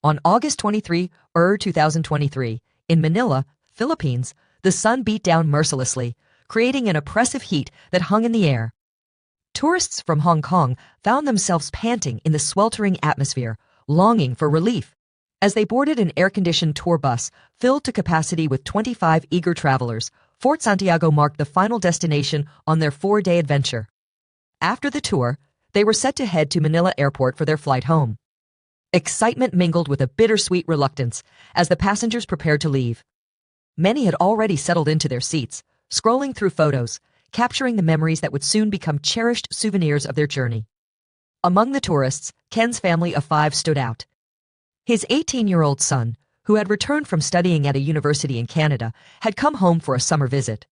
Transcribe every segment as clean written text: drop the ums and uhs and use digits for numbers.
On August 23, 2023, in Manila, Philippines, the sun beat down mercilessly, creating an oppressive heat that hung in the air. Tourists from Hong Kong found themselves panting in the sweltering atmosphere, longing for relief. As they boarded an air-conditioned tour bus filled to capacity with 25 eager travelers, Fort Santiago marked the final destination on their 4-day adventure. After the tour, they were set to head to Manila Airport for their flight home. Excitement mingled with a bittersweet reluctance as the passengers prepared to leave. Many had already settled into their seats, scrolling through photos, capturing the memories that would soon become cherished souvenirs of their journey. Among the tourists, Ken's family of 5 stood out. His 18-year-old son, who had returned from studying at a university in Canada, had come home for a summer visit.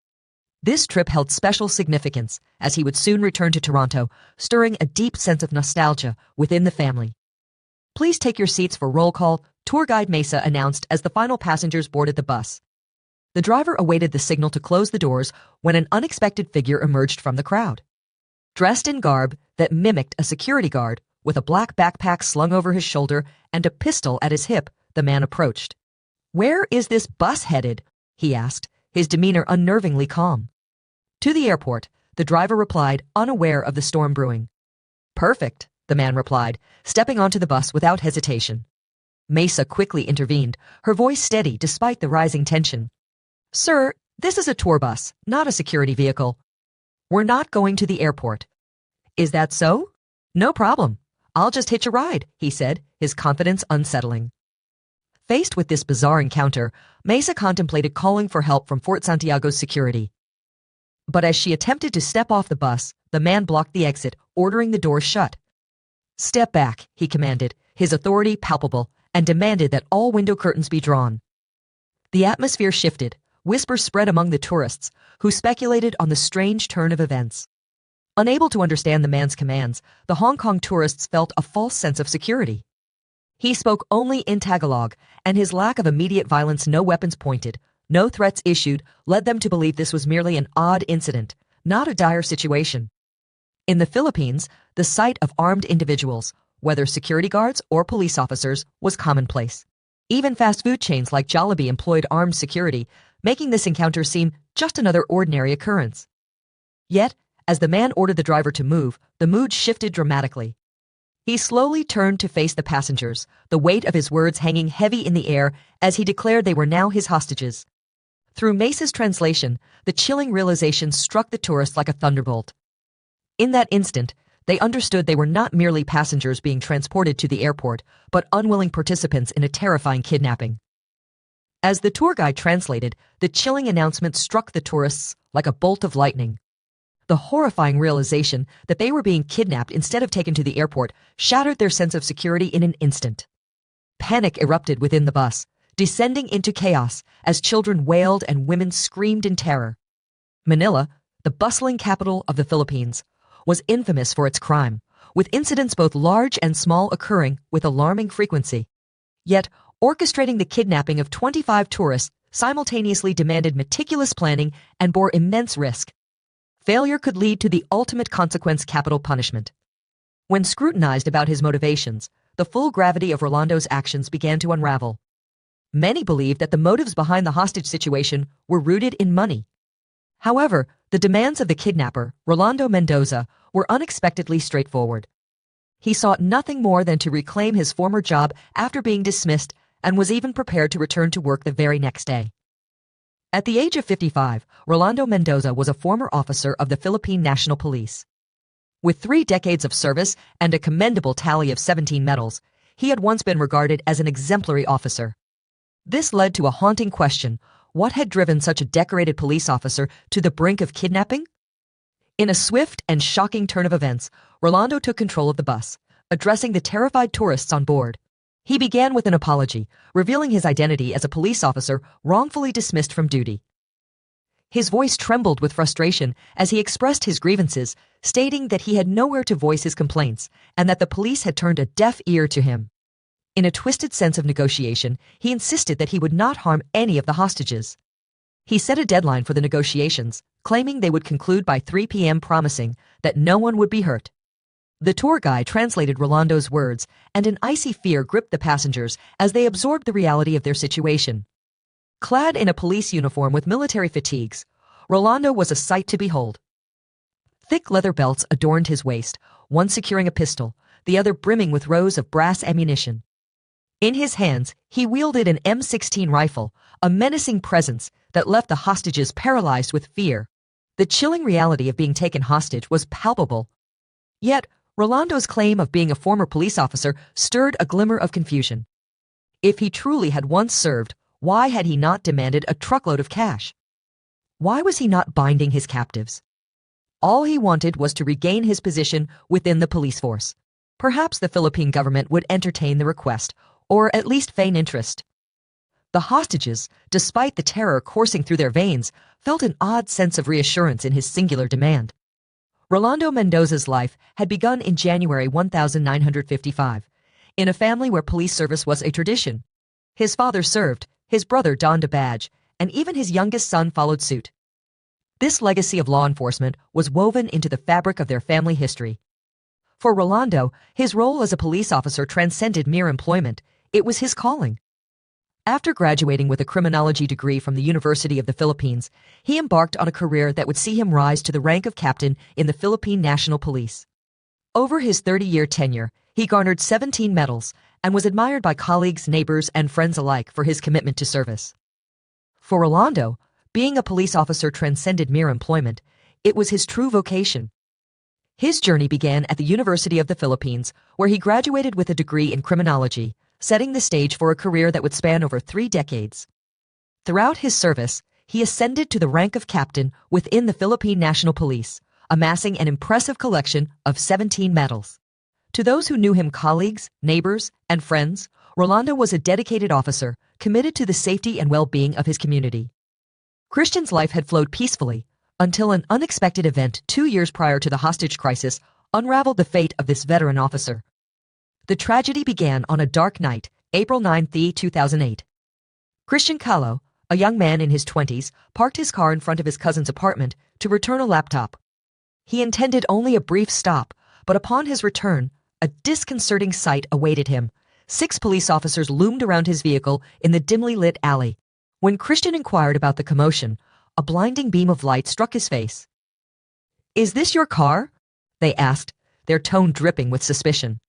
This trip held special significance, as he would soon return to Toronto, stirring a deep sense of nostalgia within the family. "Please take your seats for roll call," tour guide Mesa announced as the final passengers boarded the bus. The driver awaited the signal to close the doors when an unexpected figure emerged from the crowd. Dressed in garb that mimicked a security guard, with a black backpack slung over his shoulder and a pistol at his hip, the man approached. "Where is this bus headed?" he asked, his demeanor unnervingly calm. "To the airport," the driver replied, unaware of the storm brewing. "Perfect," the man replied, stepping onto the bus without hesitation. Mesa quickly intervened, her voice steady despite the rising tension. "Sir, this is a tour bus, not a security vehicle. We're not going to the airport." "Is that so? No problem. I'll just hitch a ride," he said, his confidence unsettling. Faced with this bizarre encounter, Mesa contemplated calling for help from Fort Santiago's security. But as she attempted to step off the bus, the man blocked the exit, ordering the doors shut. "Step back," he commanded, his authority palpable, and demanded that all window curtains be drawn. The atmosphere shifted, whispers spread among the tourists, who speculated on the strange turn of events. Unable to understand the man's commands, the Hong Kong tourists felt a false sense of security. He spoke only in Tagalog, and his lack of immediate violence, no weapons pointed, no threats issued, led them to believe this was merely an odd incident, not a dire situation. In the Philippines, the sight of armed individuals, whether security guards or police officers, was commonplace. Even fast food chains like Jollibee employed armed security, making this encounter seem just another ordinary occurrence. Yet, as the man ordered the driver to move, the mood shifted dramatically. He slowly turned to face the passengers, the weight of his words hanging heavy in the air as he declared they were now his hostages. Through Mesa's translation, the chilling realization struck the tourists like a thunderbolt. In that instant, they understood they were not merely passengers being transported to the airport, but unwilling participants in a terrifying kidnapping. As the tour guide translated, the chilling announcement struck the tourists like a bolt of lightning. The horrifying realization that they were being kidnapped instead of taken to the airport shattered their sense of security in an instant. Panic erupted within the bus, descending into chaos as children wailed and women screamed in terror. Manila, the bustling capital of the Philippines, was infamous for its crime, with incidents both large and small occurring with alarming frequency. Yet, orchestrating the kidnapping of 25 tourists simultaneously demanded meticulous planning and bore immense risk. Failure could lead to the ultimate consequence: capital punishment. When scrutinized about his motivations, the full gravity of Rolando's actions began to unravel. Many believed that the motives behind the hostage situation were rooted in money. However, the demands of the kidnapper, Rolando Mendoza, were unexpectedly straightforward. He sought nothing more than to reclaim his former job after being dismissed, and was even prepared to return to work the very next day. At the age of 55, Rolando Mendoza was a former officer of the Philippine National Police. With 3 decades of service and a commendable tally of 17 medals, he had once been regarded as an exemplary officer. This led to a haunting question: what had driven such a decorated police officer to the brink of kidnapping? In a swift and shocking turn of events, Rolando took control of the bus, addressing the terrified tourists on board. He began with an apology, revealing his identity as a police officer wrongfully dismissed from duty. His voice trembled with frustration as he expressed his grievances, stating that he had nowhere to voice his complaints and that the police had turned a deaf ear to him. In a twisted sense of negotiation, he insisted that he would not harm any of the hostages. He set a deadline for the negotiations, claiming they would conclude by 3 p.m., promising that no one would be hurt. The tour guide translated Rolando's words, and an icy fear gripped the passengers as they absorbed the reality of their situation. Clad in a police uniform with military fatigues, Rolando was a sight to behold. Thick leather belts adorned his waist, one securing a pistol, the other brimming with rows of brass ammunition. In his hands, he wielded an M16 rifle, a menacing presence that left the hostages paralyzed with fear. The chilling reality of being taken hostage was palpable. Yet, Rolando's claim of being a former police officer stirred a glimmer of confusion. If he truly had once served, why had he not demanded a truckload of cash? Why was he not binding his captives? All he wanted was to regain his position within the police force. Perhaps the Philippine government would entertain the request, or at least feign interest. The hostages, despite the terror coursing through their veins, felt an odd sense of reassurance in his singular demand. Rolando Mendoza's life had begun in January 1955, in a family where police service was a tradition. His father served, his brother donned a badge, and even his youngest son followed suit. This legacy of law enforcement was woven into the fabric of their family history. For Rolando, his role as a police officer transcended mere employment. It was his calling. After graduating with a criminology degree from the University of the Philippines, he embarked on a career that would see him rise to the rank of captain in the Philippine National Police. Over his 30-year tenure, he garnered 17 medals and was admired by colleagues, neighbors, and friends alike for his commitment to service. For Rolando, being a police officer transcended mere employment. It was his true vocation. His journey began at the University of the Philippines, where he graduated with a degree in criminology, setting the stage for a career that would span over 3 decades. Throughout his service, he ascended to the rank of captain within the Philippine National Police, amassing an impressive collection of 17 medals. To those who knew him, colleagues, neighbors, and friends, Rolando was a dedicated officer, committed to the safety and well-being of his community. Christian's life had flowed peacefully, until an unexpected event 2 years prior to the hostage crisis unraveled the fate of this veteran officer. The tragedy began on a dark night, April 9, 2008. Christian Calo, a young man in his 20s, parked his car in front of his cousin's apartment to return a laptop. He intended only a brief stop, but upon his return, a disconcerting sight awaited him. 6 police officers loomed around his vehicle in the dimly lit alley. When Christian inquired about the commotion, a blinding beam of light struck his face. "Is this your car?" they asked, their tone dripping with suspicion.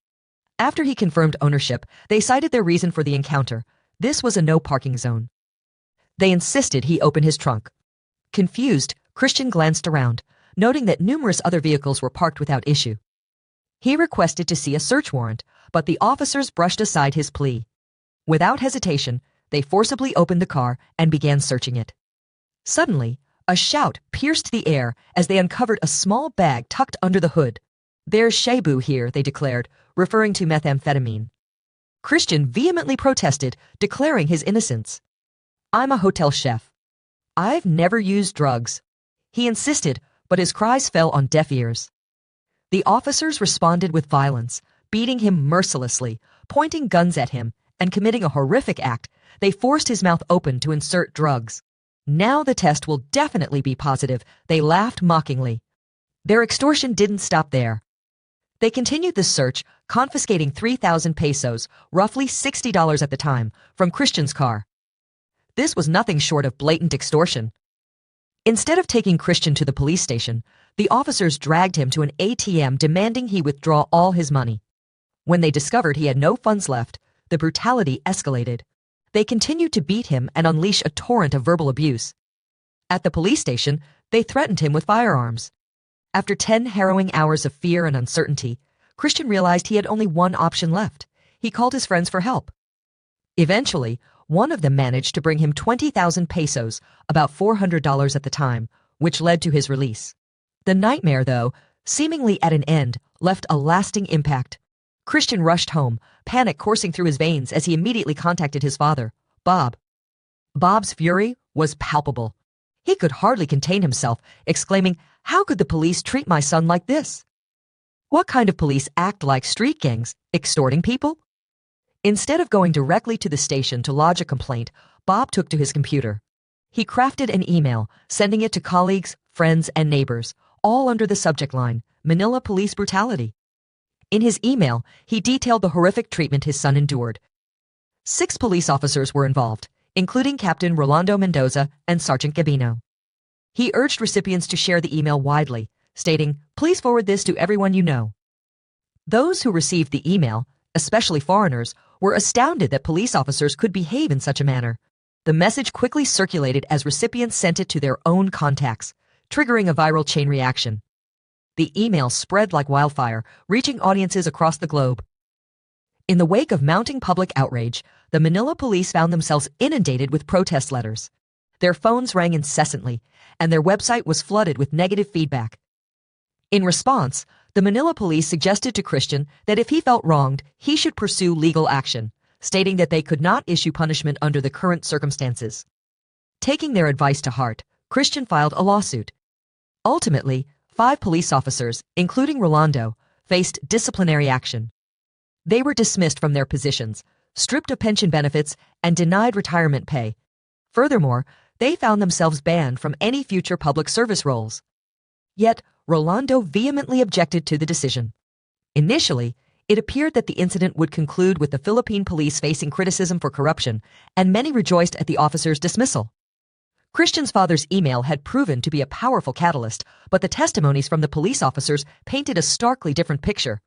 After he confirmed ownership, they cited their reason for the encounter. This was a no-parking zone. They insisted he open his trunk. Confused, Christian glanced around, noting that numerous other vehicles were parked without issue. He requested to see a search warrant, but the officers brushed aside his plea. Without hesitation, they forcibly opened the car and began searching it. Suddenly, a shout pierced the air as they uncovered a small bag tucked under the hood. "There's shabu here," they declared, referring to methamphetamine. Christian vehemently protested, declaring his innocence. "I'm a hotel chef. I've never used drugs," he insisted, but his cries fell on deaf ears. The officers responded with violence, beating him mercilessly, pointing guns at him, and committing a horrific act. They forced his mouth open to insert drugs. "Now the test will definitely be positive," they laughed mockingly. Their extortion didn't stop there. They continued the search, confiscating 3,000 pesos, roughly $60 at the time, from Christian's car. This was nothing short of blatant extortion. Instead of taking Christian to the police station, the officers dragged him to an ATM demanding he withdraw all his money. When they discovered he had no funds left, the brutality escalated. They continued to beat him and unleash a torrent of verbal abuse. At the police station, they threatened him with firearms. After 10 harrowing hours of fear and uncertainty, Christian realized he had only one option left. He called his friends for help. Eventually, one of them managed to bring him 20,000 pesos, about $400 at the time, which led to his release. The nightmare, though, seemingly at an end, left a lasting impact. Christian rushed home, panic coursing through his veins as he immediately contacted his father, Bob. Bob's fury was palpable. He could hardly contain himself, exclaiming, "How could the police treat my son like this? What kind of police act like street gangs, extorting people?" Instead of going directly to the station to lodge a complaint, Bob took to his computer. He crafted an email, sending it to colleagues, friends, and neighbors, all under the subject line, "Manila Police Brutality." In his email, he detailed the horrific treatment his son endured. 6 police officers were involved, including Captain Rolando Mendoza and Sergeant Gabino. He urged recipients to share the email widely, stating, "Please forward this to everyone you know." Those who received the email, especially foreigners, were astounded that police officers could behave in such a manner. The message quickly circulated as recipients sent it to their own contacts, triggering a viral chain reaction. The email spread like wildfire, reaching audiences across the globe. In the wake of mounting public outrage, the Manila police found themselves inundated with protest letters. Their phones rang incessantly, and their website was flooded with negative feedback. In response, the Manila police suggested to Christian that if he felt wronged, he should pursue legal action, stating that they could not issue punishment under the current circumstances. Taking their advice to heart, Christian filed a lawsuit. Ultimately, 5 police officers, including Rolando, faced disciplinary action. They were dismissed from their positions, stripped of pension benefits, and denied retirement pay. Furthermore, they found themselves banned from any future public service roles. Yet, Rolando vehemently objected to the decision. Initially, it appeared that the incident would conclude with the Philippine police facing criticism for corruption, and many rejoiced at the officer's dismissal. Christian's father's email had proven to be a powerful catalyst, but the testimonies from the police officers painted a starkly different picture.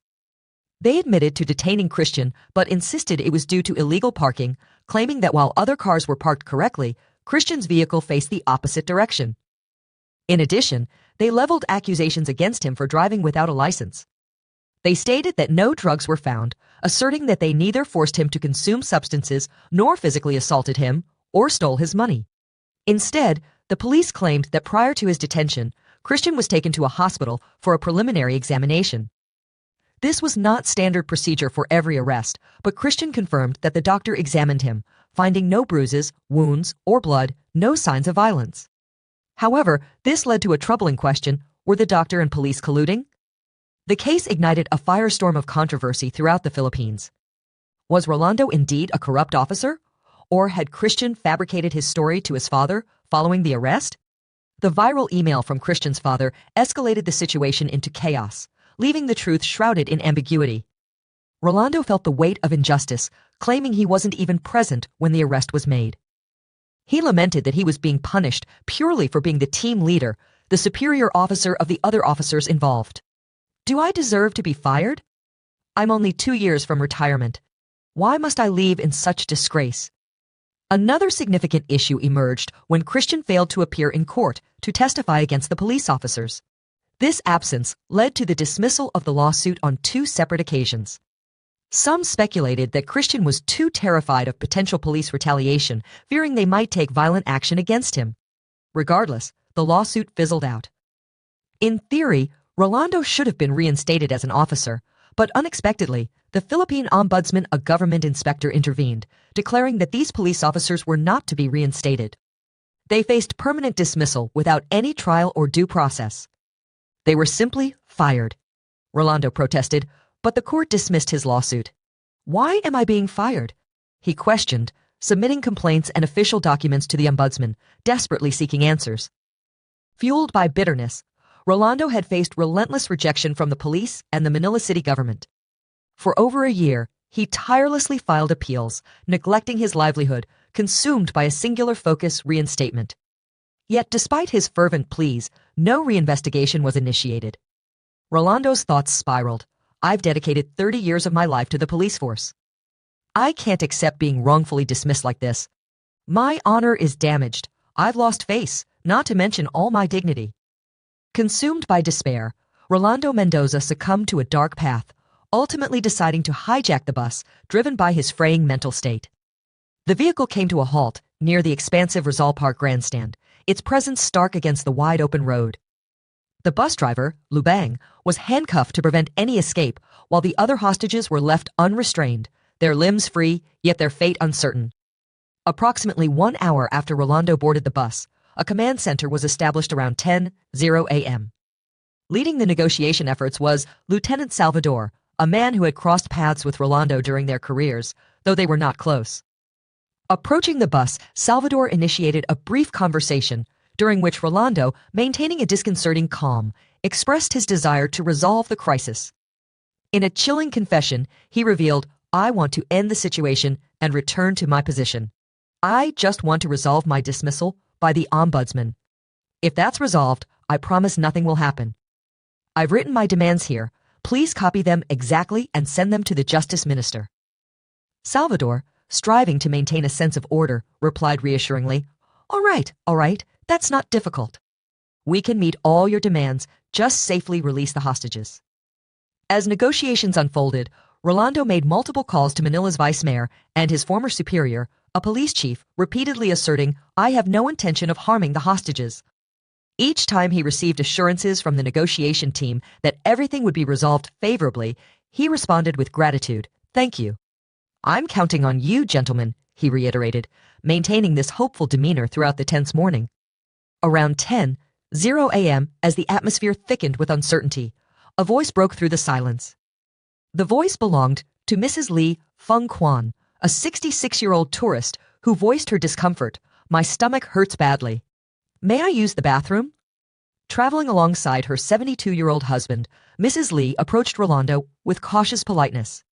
They admitted to detaining Christian, but insisted it was due to illegal parking, claiming that while other cars were parked correctly, Christian's vehicle faced the opposite direction. In addition, they leveled accusations against him for driving without a license. They stated that no drugs were found, asserting that they neither forced him to consume substances nor physically assaulted him or stole his money. Instead, the police claimed that prior to his detention, Christian was taken to a hospital for a preliminary examination. This was not standard procedure for every arrest, but Christian confirmed that the doctor examined him, finding no bruises, wounds, or blood, no signs of violence. However, this led to a troubling question: were the doctor and police colluding? The case ignited a firestorm of controversy throughout the Philippines. Was Rolando indeed a corrupt officer? Or had Christian fabricated his story to his father following the arrest? The viral email from Christian's father escalated the situation into chaos, leaving the truth shrouded in ambiguity. Rolando felt the weight of injustice, claiming he wasn't even present when the arrest was made. He lamented that he was being punished purely for being the team leader, the superior officer of the other officers involved. "Do I deserve to be fired? I'm only 2 years from retirement. Why must I leave in such disgrace?" Another significant issue emerged when Christian failed to appear in court to testify against the police officers. This absence led to the dismissal of the lawsuit on 2 separate occasions. Some speculated that Christian was too terrified of potential police retaliation, fearing they might take violent action against him. Regardless, the lawsuit fizzled out. In theory, Rolando should have been reinstated as an officer, but unexpectedly, the Philippine Ombudsman, a government inspector, intervened, declaring that these police officers were not to be reinstated. They faced permanent dismissal without any trial or due process. They were simply fired. Rolando protested, but the court dismissed his lawsuit. "Why am I being fired?" he questioned, submitting complaints and official documents to the ombudsman, desperately seeking answers. Fueled by bitterness, Rolando had faced relentless rejection from the police and the Manila city government. For over a year, he tirelessly filed appeals, neglecting his livelihood, consumed by a singular focus: reinstatement. Yet despite his fervent pleas, no reinvestigation was initiated. Rolando's thoughts spiraled. "I've dedicated 30 years of my life to the police force. I can't accept being wrongfully dismissed like this. My honor is damaged. I've lost face, not to mention all my dignity." Consumed by despair, Rolando Mendoza succumbed to a dark path, ultimately deciding to hijack the bus, driven by his fraying mental state. The vehicle came to a halt near the expansive Rizal Park grandstand, its presence stark against the wide-open road. The bus driver, Lubang, was handcuffed to prevent any escape, while the other hostages were left unrestrained, their limbs free, yet their fate uncertain. Approximately 1 hour after Rolando boarded the bus, a command center was established around 10:00 a.m. Leading the negotiation efforts was Lieutenant Salvador, a man who had crossed paths with Rolando during their careers, though they were not close. Approaching the bus, Salvador initiated a brief conversation, during which Rolando, maintaining a disconcerting calm, expressed his desire to resolve the crisis. In a chilling confession, he revealed, "I want to end the situation and return to my position. I just want to resolve my dismissal by the ombudsman. If that's resolved, I promise nothing will happen. I've written my demands here. Please copy them exactly and send them to the Justice Minister." Salvador, striving to maintain a sense of order, replied reassuringly, all right, that's not difficult. We can meet all your demands, just safely release the hostages." As negotiations unfolded, Rolando made multiple calls to Manila's vice mayor and his former superior, a police chief, repeatedly asserting, "I have no intention of harming the hostages." Each time he received assurances from the negotiation team that everything would be resolved favorably, he responded with gratitude, "Thank you." "I'm counting on you, gentlemen," he reiterated, maintaining this hopeful demeanor throughout the tense morning. Around 10:00 a.m., as the atmosphere thickened with uncertainty, a voice broke through the silence. The voice belonged to Mrs. Lee Fung Kwan, a 66-year-old tourist who voiced her discomfort. "My stomach hurts badly. May I use the bathroom?" Traveling alongside her 72-year-old husband, Mrs. Lee approached Rolando with cautious politeness.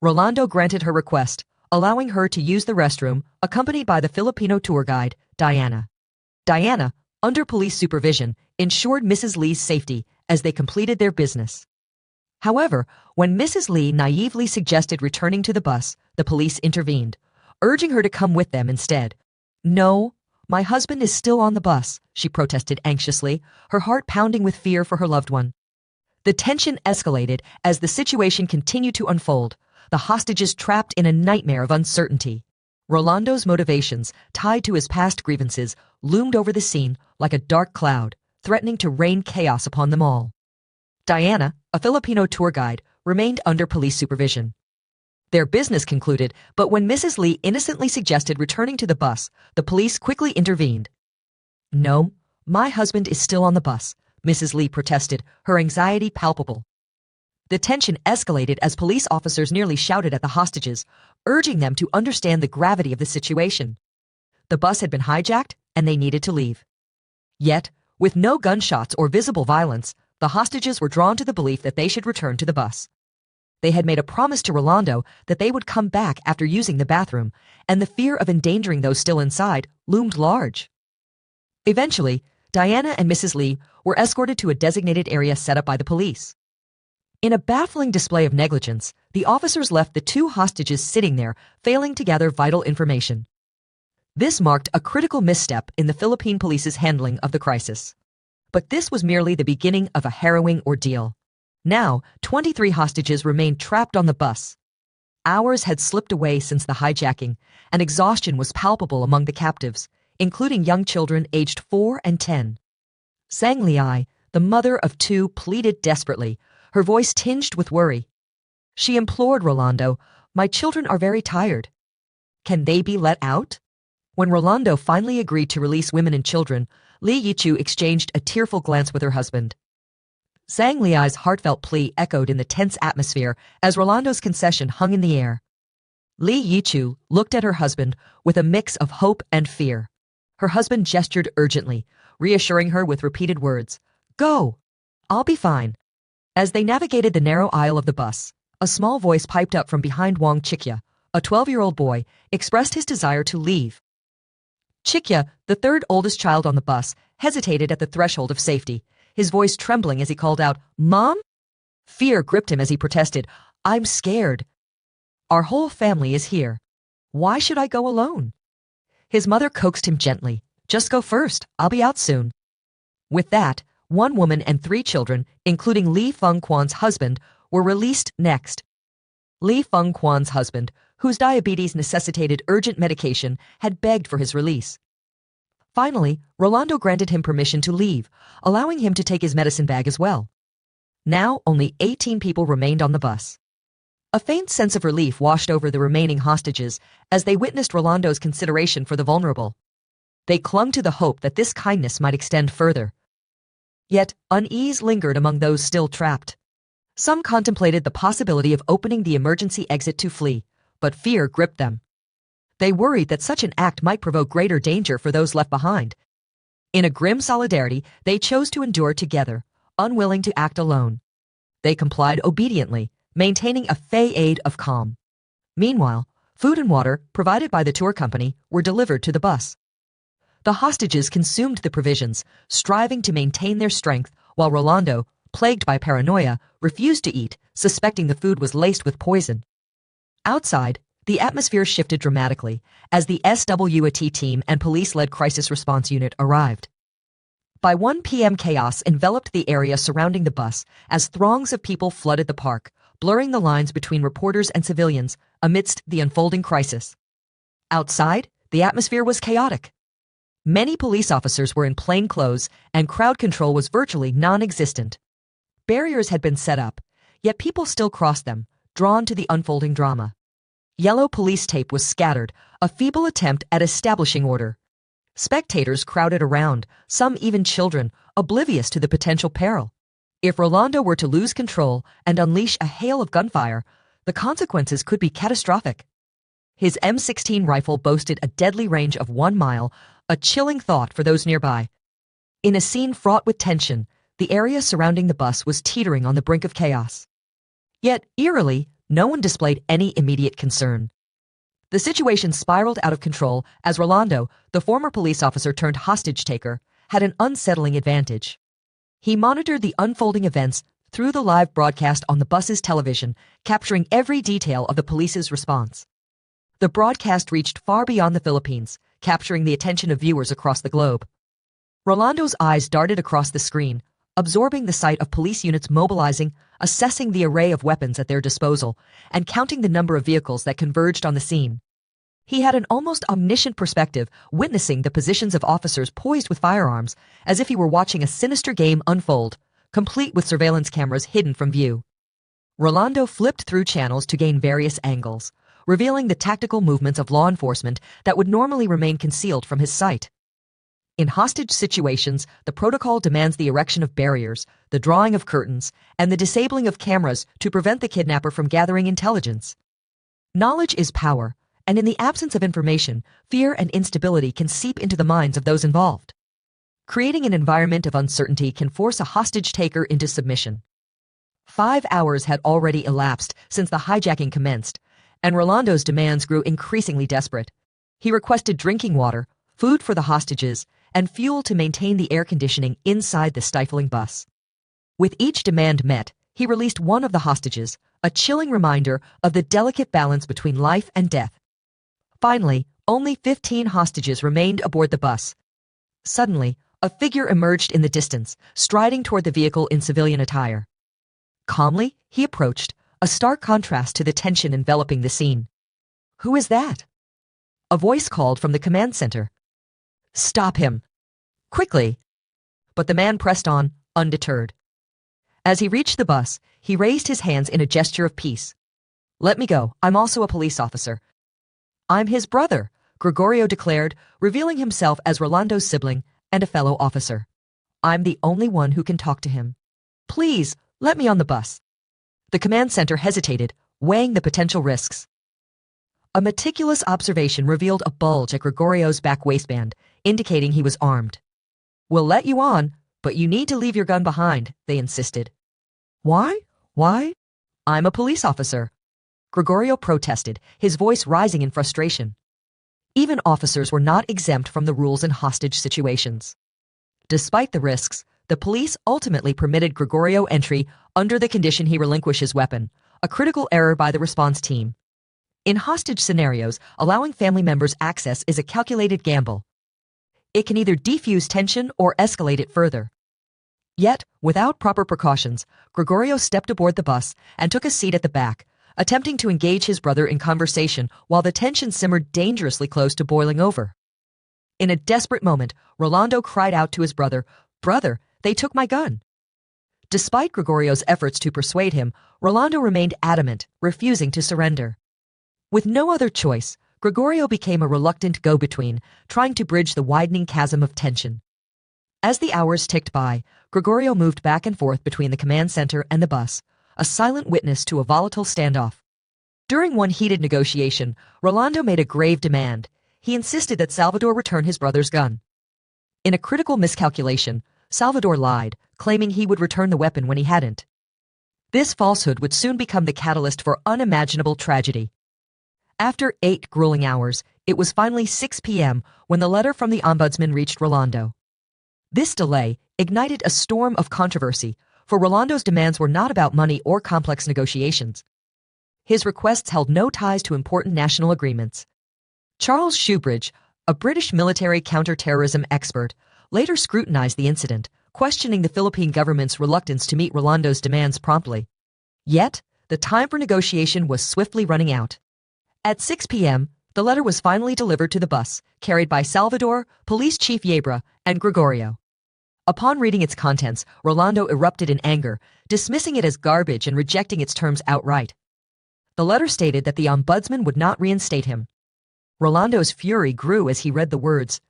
Rolando granted her request, allowing her to use the restroom, accompanied by the Filipino tour guide, Diana. Diana, under police supervision, ensured Mrs. Lee's safety as they completed their business. However, when Mrs. Lee naively suggested returning to the bus, the police intervened, urging her to come with them instead. "No, my husband is still on the bus," she protested anxiously, her heart pounding with fear for her loved one. The tension escalated as the situation continued to unfold, the hostages trapped in a nightmare of uncertainty. Rolando's motivations, tied to his past grievances, loomed over the scene like a dark cloud, threatening to rain chaos upon them all. Diana, a Filipino tour guide, remained under police supervision. Their business concluded, but when Mrs. Lee innocently suggested returning to the bus, the police quickly intervened. "No, my husband is still on the bus," Mrs. Lee protested, her anxiety palpable. The tension escalated as police officers nearly shouted at the hostages, urging them to understand the gravity of the situation. The bus had been hijacked, and they needed to leave. Yet, with no gunshots or visible violence, the hostages were drawn to the belief that they should return to the bus. They had made a promise to Rolando that they would come back after using the bathroom, and the fear of endangering those still inside loomed large. Eventually, Diana and Mrs. Lee were escorted to a designated area set up by the police. In a baffling display of negligence, the officers left the two hostages sitting there, failing to gather vital information. This marked a critical misstep in the Philippine police's handling of the crisis. But this was merely the beginning of a harrowing ordeal. Now, 23 hostages remained trapped on the bus. Hours had slipped away since the hijacking, and exhaustion was palpable among the captives, including young children aged 4 and 10. Sang Liai, the mother of two, pleaded desperately, her voice tinged with worry. She implored Rolando, "My children are very tired. Can they be let out?" When Rolando finally agreed to release women and children, Lee Yichu exchanged a tearful glance with her husband. Sang Liai's heartfelt plea echoed in the tense atmosphere as Rolando's concession hung in the air. Lee Yichu looked at her husband with a mix of hope and fear. Her husband gestured urgently, reassuring her with repeated words, "Go, I'll be fine." As they navigated the narrow aisle of the bus, a small voice piped up from behind Wang Chikya, a 12-year-old boy, expressed his desire to leave. Chikya, the third oldest child on the bus, hesitated at the threshold of safety, his voice trembling as he called out, "Mom?" Fear gripped him as he protested, "I'm scared. Our whole family is here. Why should I go alone?" His mother coaxed him gently, "Just go first. I'll be out soon." With that, one woman and 3 children, including Lee Fung Kwan's husband, were released next. Lee Fung Kwan's husband, whose diabetes necessitated urgent medication, had begged for his release. Finally, Rolando granted him permission to leave, allowing him to take his medicine bag as well. Now only 18 people remained on the bus. A faint sense of relief washed over the remaining hostages as they witnessed Rolando's consideration for the vulnerable. They clung to the hope that this kindness might extend further. Yet unease lingered among those still trapped. Some contemplated the possibility of opening the emergency exit to flee, but fear gripped them. They worried that such an act might provoke greater danger for those left behind. In a grim solidarity, they chose to endure together, unwilling to act alone. They complied obediently, maintaining a facade of calm. Meanwhile, food and water, provided by the tour company, were delivered to the bus. The hostages consumed the provisions, striving to maintain their strength, while Rolando, plagued by paranoia, refused to eat, suspecting the food was laced with poison. Outside, the atmosphere shifted dramatically as the SWAT team and police-led crisis response unit arrived. By 1 p.m. chaos enveloped the area surrounding the bus as throngs of people flooded the park, blurring the lines between reporters and civilians amidst the unfolding crisis. Outside, the atmosphere was chaotic. Many police officers were in plain clothes and crowd control was virtually non-existent. Barriers had been set up, yet people still crossed them, drawn to the unfolding drama. Yellow police tape was scattered, a feeble attempt at establishing order. Spectators crowded around, some even children, oblivious to the potential peril. If Rolando were to lose control and unleash a hail of gunfire, the consequences could be catastrophic. His M16 rifle boasted a deadly range of 1 mile, a chilling thought for those nearby. In a scene fraught with tension, the area surrounding the bus was teetering on the brink of chaos. Yet, eerily, no one displayed any immediate concern. The situation spiraled out of control as Rolando, the former police officer turned hostage-taker, had an unsettling advantage. He monitored the unfolding events through the live broadcast on the bus's television, capturing every detail of the police's response. The broadcast reached far beyond the Philippines, capturing the attention of viewers across the globe. Rolando's eyes darted across the screen, absorbing the sight of police units mobilizing, assessing the array of weapons at their disposal, and counting the number of vehicles that converged on the scene. He had an almost omniscient perspective, witnessing the positions of officers poised with firearms, as if he were watching a sinister game unfold, complete with surveillance cameras hidden from view. Rolando flipped through channels to gain various angles, revealing the tactical movements of law enforcement that would normally remain concealed from his sight. In hostage situations, the protocol demands the erection of barriers, the drawing of curtains, and the disabling of cameras to prevent the kidnapper from gathering intelligence. Knowledge is power, and in the absence of information, fear and instability can seep into the minds of those involved. Creating an environment of uncertainty can force a hostage-taker into submission. 5 hours had already elapsed since the hijacking commenced, and Rolando's demands grew increasingly desperate. He requested drinking water, food for the hostages, and fuel to maintain the air conditioning inside the stifling bus. With each demand met, he released one of the hostages, a chilling reminder of the delicate balance between life and death. Finally, only 15 hostages remained aboard the bus. Suddenly, a figure emerged in the distance, striding toward the vehicle in civilian attire. Calmly, he approached, a stark contrast to the tension enveloping the scene. "Who is that?" A voice called from the command center. "Stop him! Quickly!" But the man pressed on, undeterred. As he reached the bus, he raised his hands in a gesture of peace. "Let me go. I'm also a police officer." "I'm his brother," Gregorio declared, revealing himself as Rolando's sibling and a fellow officer. "I'm the only one who can talk to him. Please, let me on the bus." The command center hesitated, weighing the potential risks. A meticulous observation revealed a bulge at Gregorio's back waistband, indicating he was armed. "We'll let you on, but you need to leave your gun behind," they insisted. "Why? Why?" "I'm a police officer," Gregorio protested, his voice rising in frustration. Even officers were not exempt from the rules in hostage situations. Despite the risks, the police ultimately permitted Gregorio entry under the condition he relinquish his weapon, a critical error by the response team. In hostage scenarios, allowing family members access is a calculated gamble. It can either defuse tension or escalate it further. Yet, without proper precautions, Gregorio stepped aboard the bus and took a seat at the back, attempting to engage his brother in conversation while the tension simmered dangerously close to boiling over. In a desperate moment, Rolando cried out to his brother, "Brother, they took my gun." Despite Gregorio's efforts to persuade him, Rolando remained adamant, refusing to surrender. With no other choice, Gregorio became a reluctant go-between, trying to bridge the widening chasm of tension. As the hours ticked by, Gregorio moved back and forth between the command center and the bus, a silent witness to a volatile standoff. During one heated negotiation, Rolando made a grave demand. He insisted that Salvador return his brother's gun. In a critical miscalculation, Salvador lied, claiming he would return the weapon when he hadn't. This falsehood would soon become the catalyst for unimaginable tragedy. After 8 grueling hours, it was finally 6 p.m. when the letter from the ombudsman reached Rolando. This delay ignited a storm of controversy, for Rolando's demands were not about money or complex negotiations. His requests held no ties to important national agreements. Charles Shoebridge, a British military counter-terrorism expert, later scrutinized the incident, questioning the Philippine government's reluctance to meet Rolando's demands promptly. Yet, the time for negotiation was swiftly running out. At 6 p.m., the letter was finally delivered to the bus, carried by Salvador, Police Chief Yebra, and Gregorio. Upon reading its contents, Rolando erupted in anger, dismissing it as garbage and rejecting its terms outright. The letter stated that the ombudsman would not reinstate him. Rolando's fury grew as he read the words.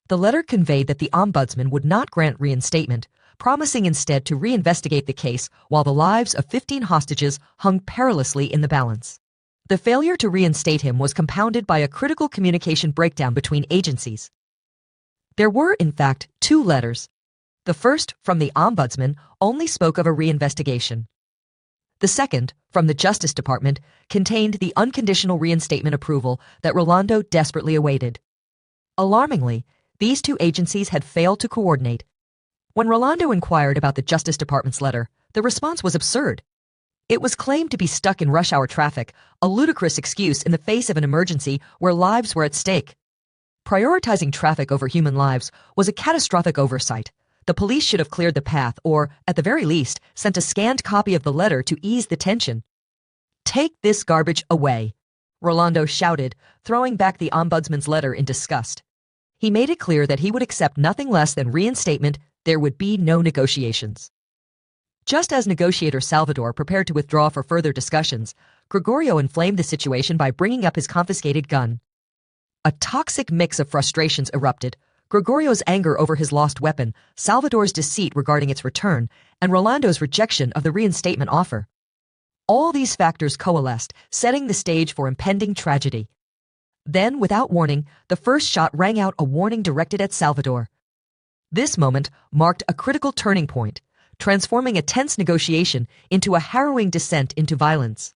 The letter conveyed that the ombudsman would not grant reinstatement, promising instead to reinvestigate the case while the lives of 15 hostages hung perilously in the balance. The failure to reinstate him was compounded by a critical communication breakdown between agencies. There were, in fact, 2 letters. The first, from the ombudsman, only spoke of a reinvestigation. The second, from the Justice Department, contained the unconditional reinstatement approval that Rolando desperately awaited. Alarmingly, these 2 agencies had failed to coordinate. When Rolando inquired about the Justice Department's letter, the response was absurd. It was claimed to be stuck in rush hour traffic, a ludicrous excuse in the face of an emergency where lives were at stake. Prioritizing traffic over human lives was a catastrophic oversight. The police should have cleared the path or, at the very least, sent a scanned copy of the letter to ease the tension. "Take this garbage away," Rolando shouted, throwing back the ombudsman's letter in disgust. He made it clear that he would accept nothing less than reinstatement. There would be no negotiations. Just as negotiator Salvador prepared to withdraw for further discussions, Gregorio inflamed the situation by bringing up his confiscated gun. A toxic mix of frustrations erupted: Gregorio's anger over his lost weapon, Salvador's deceit regarding its return, and Rolando's rejection of the reinstatement offer. All these factors coalesced, setting the stage for impending tragedy. Then, without warning, the first shot rang out, a warning directed at Salvador. This moment marked a critical turning point, transforming a tense negotiation into a harrowing descent into violence.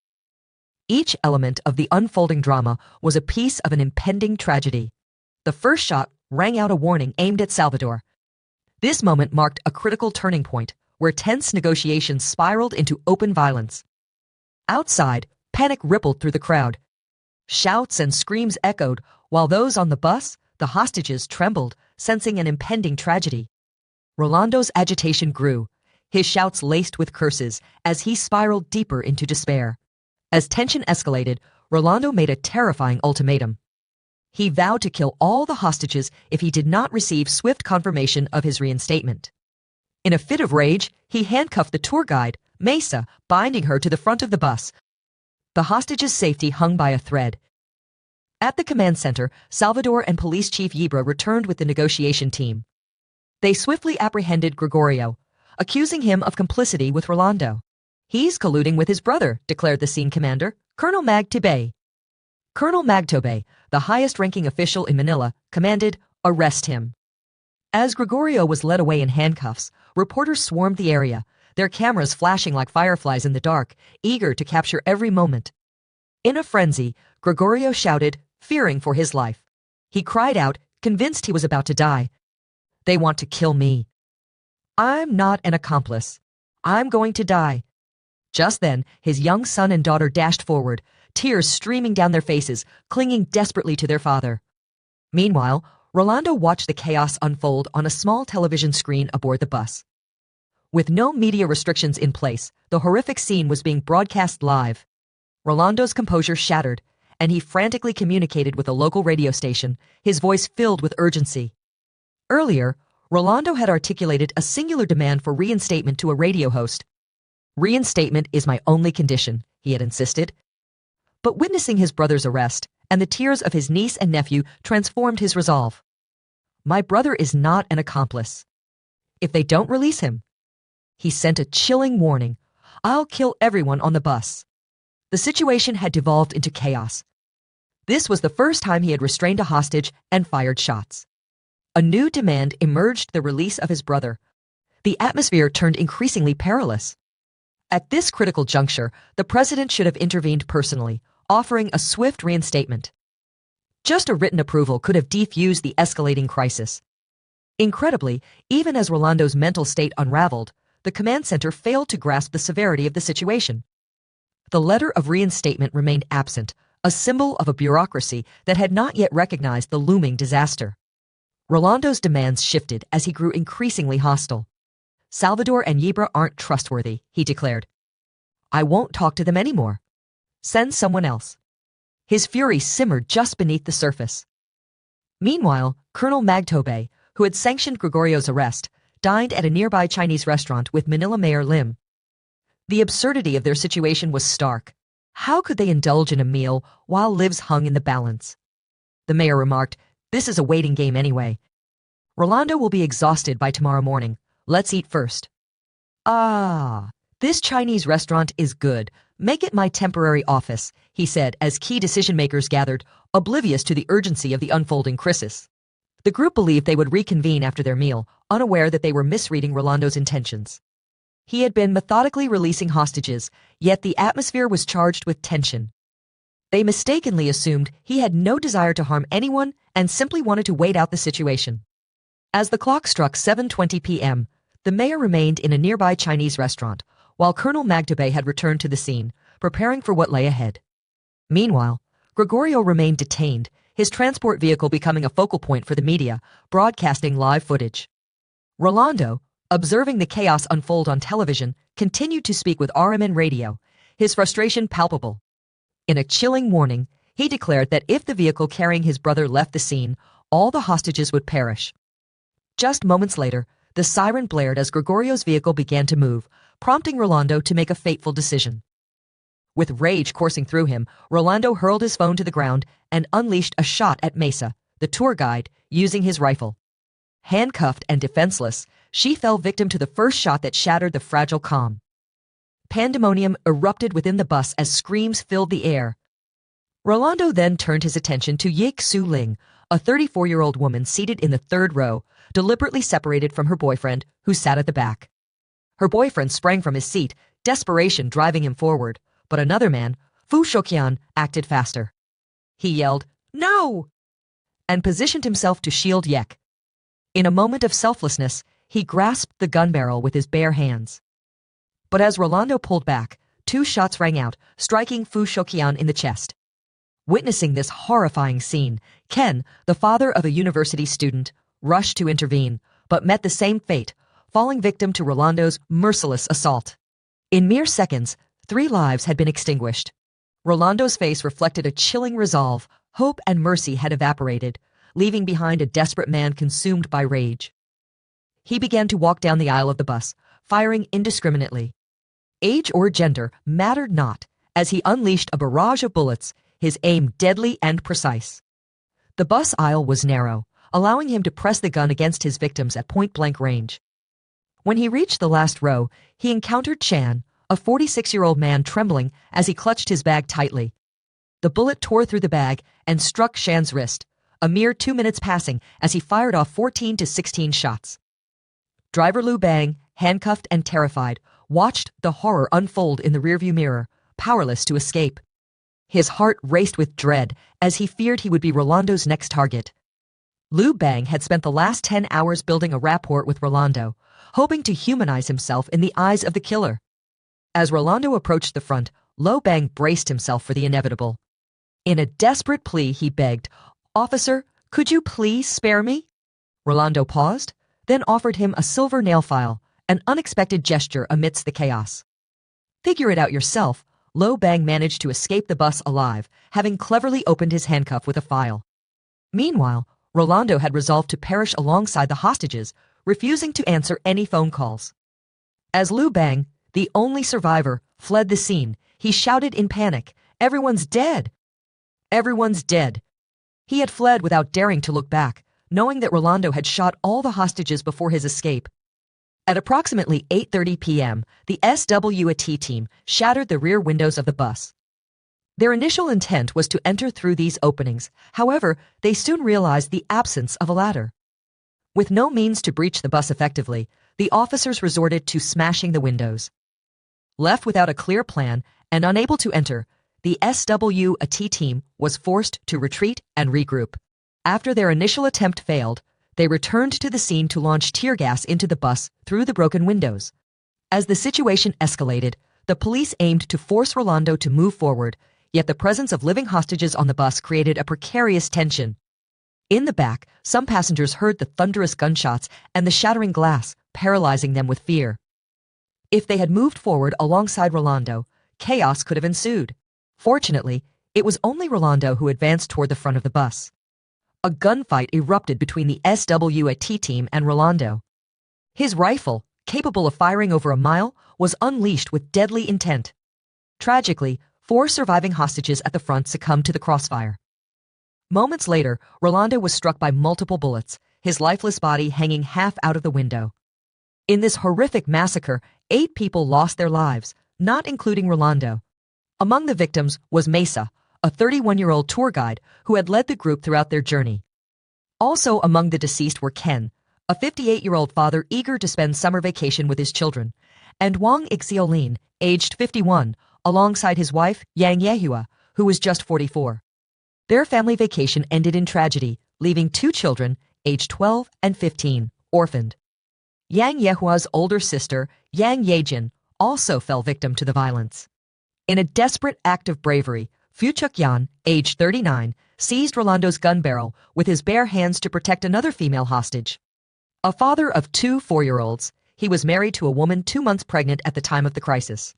Each element of the unfolding drama was a piece of an impending tragedy. The first shot rang out a warning aimed at Salvador. This moment marked a critical turning point, where tense negotiations spiraled into open violence. Outside, panic rippled through the crowd. Shouts and screams echoed, while those on the bus, the hostages, trembled, sensing an impending tragedy. Rolando's agitation grew, his shouts laced with curses, as he spiraled deeper into despair. As tension escalated, Rolando made a terrifying ultimatum. He vowed to kill all the hostages if he did not receive swift confirmation of his reinstatement. In a fit of rage, he handcuffed the tour guide, Mesa, binding her to the front of the bus. The hostages' safety hung by a thread. At the command center, Salvador and Police Chief Yebra returned with the negotiation team. They swiftly apprehended Gregorio, accusing him of complicity with Rolando. "He's colluding with his brother," declared the scene commander, Colonel Magtobey. Colonel Magtobey, the highest-ranking official in Manila, commanded, "Arrest him." As Gregorio was led away in handcuffs, reporters swarmed the area, their cameras flashing like fireflies in the dark, eager to capture every moment. In a frenzy, Gregorio shouted, fearing for his life. He cried out, convinced he was about to die. "They want to kill me. I'm not an accomplice. I'm going to die." Just then, his young son and daughter dashed forward, tears streaming down their faces, clinging desperately to their father. Meanwhile, Rolando watched the chaos unfold on a small television screen aboard the bus. With no media restrictions in place, the horrific scene was being broadcast live. Rolando's composure shattered, and he frantically communicated with a local radio station, his voice filled with urgency. Earlier, Rolando had articulated a singular demand for reinstatement to a radio host. "Reinstatement is my only condition," he had insisted. But witnessing his brother's arrest and the tears of his niece and nephew transformed his resolve. "My brother is not an accomplice. If they don't release him," he sent a chilling warning, "I'll kill everyone on the bus." The situation had devolved into chaos. This was the first time he had restrained a hostage and fired shots. A new demand emerged: the release of his brother. The atmosphere turned increasingly perilous. At this critical juncture, the president should have intervened personally, offering a swift reinstatement. Just a written approval could have defused the escalating crisis. Incredibly, even as Rolando's mental state unraveled, the command center failed to grasp the severity of the situation. The letter of reinstatement remained absent, a symbol of a bureaucracy that had not yet recognized the looming disaster. Rolando's demands shifted as he grew increasingly hostile. Salvador and Yebra aren't trustworthy, he declared. I won't talk to them anymore. Send someone else. His fury simmered just beneath the surface. Meanwhile, Colonel Magtobe, who had sanctioned Gregorio's arrest, dined at a nearby Chinese restaurant with Manila Mayor Lim. The absurdity of their situation was stark. How could they indulge in a meal while lives hung in the balance? The mayor remarked, "This is a waiting game anyway. Rolando will be exhausted by tomorrow morning. Let's eat first." "Ah, this Chinese restaurant is good. Make it my temporary office," he said as key decision-makers gathered, oblivious to the urgency of the unfolding crisis. The group believed they would reconvene after their meal, unaware that they were misreading Rolando's intentions. He had been methodically releasing hostages, yet the atmosphere was charged with tension. They mistakenly assumed he had no desire to harm anyone and simply wanted to wait out the situation. As the clock struck 7:20 p.m., the mayor remained in a nearby Chinese restaurant, while Colonel Magtobe had returned to the scene, preparing for what lay ahead. Meanwhile, Gregorio remained detained, his transport vehicle becoming a focal point for the media, broadcasting live footage. Rolando, observing the chaos unfold on television, continued to speak with RMN radio, his frustration palpable. In a chilling warning, he declared that if the vehicle carrying his brother left the scene, all the hostages would perish. Just moments later, the siren blared as Gregorio's vehicle began to move, prompting Rolando to make a fateful decision. With rage coursing through him, Rolando hurled his phone to the ground and unleashed a shot at Mesa, the tour guide, using his rifle. Handcuffed and defenseless, she fell victim to the first shot that shattered the fragile calm. Pandemonium erupted within the bus as screams filled the air. Rolando then turned his attention to Yik Su Ling, a 34-year-old woman seated in the third row, deliberately separated from her boyfriend, who sat at the back. Her boyfriend sprang from his seat, desperation driving him forward, but another man, Fu Shoqian, acted faster. He yelled, "No!" and positioned himself to shield Yek. In a moment of selflessness, he grasped the gun barrel with his bare hands. But as Rolando pulled back, 2 shots rang out, striking Fu Shoqian in the chest. Witnessing this horrifying scene, Ken, the father of a university student, rushed to intervene, but met the same fate, falling victim to Rolando's merciless assault. In mere seconds, 3 lives had been extinguished. Rolando's face reflected a chilling resolve. Hope and mercy had evaporated, leaving behind a desperate man consumed by rage. He began to walk down the aisle of the bus, firing indiscriminately. Age or gender mattered not, as he unleashed a barrage of bullets, his aim deadly and precise. The bus aisle was narrow, allowing him to press the gun against his victims at point-blank range. When he reached the last row, he encountered Chan, a 46-year-old man trembling as he clutched his bag tightly. The bullet tore through the bag and struck Chan's wrist, a mere 2 minutes passing as he fired off 14 to 16 shots. Driver Lu Bang, handcuffed and terrified, watched the horror unfold in the rearview mirror, powerless to escape. His heart raced with dread as he feared he would be Rolando's next target. Lu Bang had spent the last 10 hours building a rapport with Rolando, hoping to humanize himself in the eyes of the killer. As Rolando approached the front, Lu Bang braced himself for the inevitable. In a desperate plea, he begged, "Officer, could you please spare me?" Rolando paused, then offered him a silver nail file, an unexpected gesture amidst the chaos. Figure it out yourself, Lu Bang managed to escape the bus alive, having cleverly opened his handcuff with a file. Meanwhile, Rolando had resolved to perish alongside the hostages, refusing to answer any phone calls. As Lu Bang, the only survivor, fled the scene, he shouted in panic, "Everyone's dead! Everyone's dead!" He had fled without daring to look back, knowing that Rolando had shot all the hostages before his escape. At approximately 8:30 p.m., the SWAT team shattered the rear windows of the bus. Their initial intent was to enter through these openings. However, they soon realized the absence of a ladder. With no means to breach the bus effectively, the officers resorted to smashing the windows. Left without a clear plan and unable to enter, the SWAT team was forced to retreat and regroup. After their initial attempt failed, they returned to the scene to launch tear gas into the bus through the broken windows. As the situation escalated, the police aimed to force Rolando to move forward, yet the presence of living hostages on the bus created a precarious tension. In the back, some passengers heard the thunderous gunshots and the shattering glass, paralyzing them with fear. If they had moved forward alongside Rolando, chaos could have ensued. Fortunately, it was only Rolando who advanced toward the front of the bus. A gunfight erupted between the SWAT team and Rolando. His rifle, capable of firing over a mile, was unleashed with deadly intent. Tragically, 4 surviving hostages at the front succumbed to the crossfire. Moments later, Rolando was struck by multiple bullets, his lifeless body hanging half out of the window. In this horrific massacre, 8 people lost their lives, not including Rolando. Among the victims was Mesa, a 31-year-old tour guide who had led the group throughout their journey. Also among the deceased were Ken, a 58-year-old father eager to spend summer vacation with his children, and Wang Xiaolin, aged 51, alongside his wife, Yang Yehua, who was just 44. Their family vacation ended in tragedy, leaving 2 children, aged 12 and 15, orphaned. Yang Yehua's older sister, Yang Yejin, also fell victim to the violence. In a desperate act of bravery, Fu Chukyan, aged 39, seized Rolando's gun barrel with his bare hands to protect another female hostage. A father of 2 4-year-olds, he was married to a woman 2 months pregnant at the time of the crisis.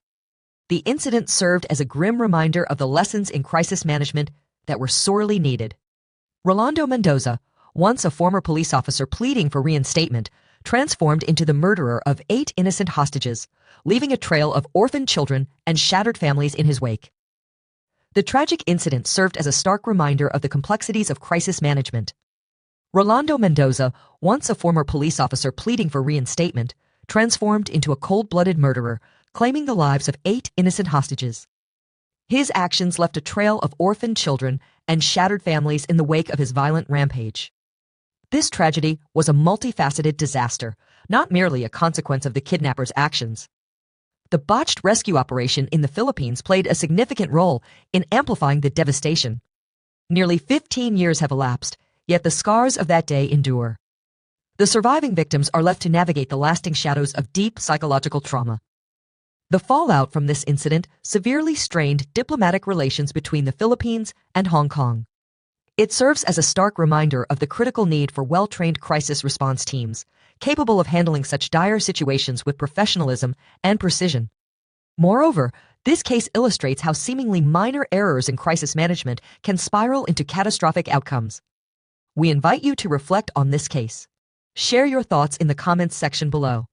The incident served as a grim reminder of the lessons in crisis management that were sorely needed. Rolando Mendoza, once a former police officer pleading for reinstatement, transformed into the murderer of 8 innocent hostages, leaving a trail of orphaned children and shattered families in his wake. The tragic incident served as a stark reminder of the complexities of crisis management. Rolando Mendoza, once a former police officer pleading for reinstatement, transformed into a cold-blooded murderer, claiming the lives of 8 innocent hostages. His actions left a trail of orphaned children and shattered families in the wake of his violent rampage. This tragedy was a multifaceted disaster, not merely a consequence of the kidnappers' actions. The botched rescue operation in the Philippines played a significant role in amplifying the devastation. Nearly 15 years have elapsed, yet the scars of that day endure. The surviving victims are left to navigate the lasting shadows of deep psychological trauma. The fallout from this incident severely strained diplomatic relations between the Philippines and Hong Kong. It serves as a stark reminder of the critical need for well-trained crisis response teams, capable of handling such dire situations with professionalism and precision. Moreover, this case illustrates how seemingly minor errors in crisis management can spiral into catastrophic outcomes. We invite you to reflect on this case. Share your thoughts in the comments section below.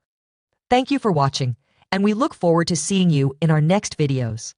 Thank you for watching, and we look forward to seeing you in our next videos.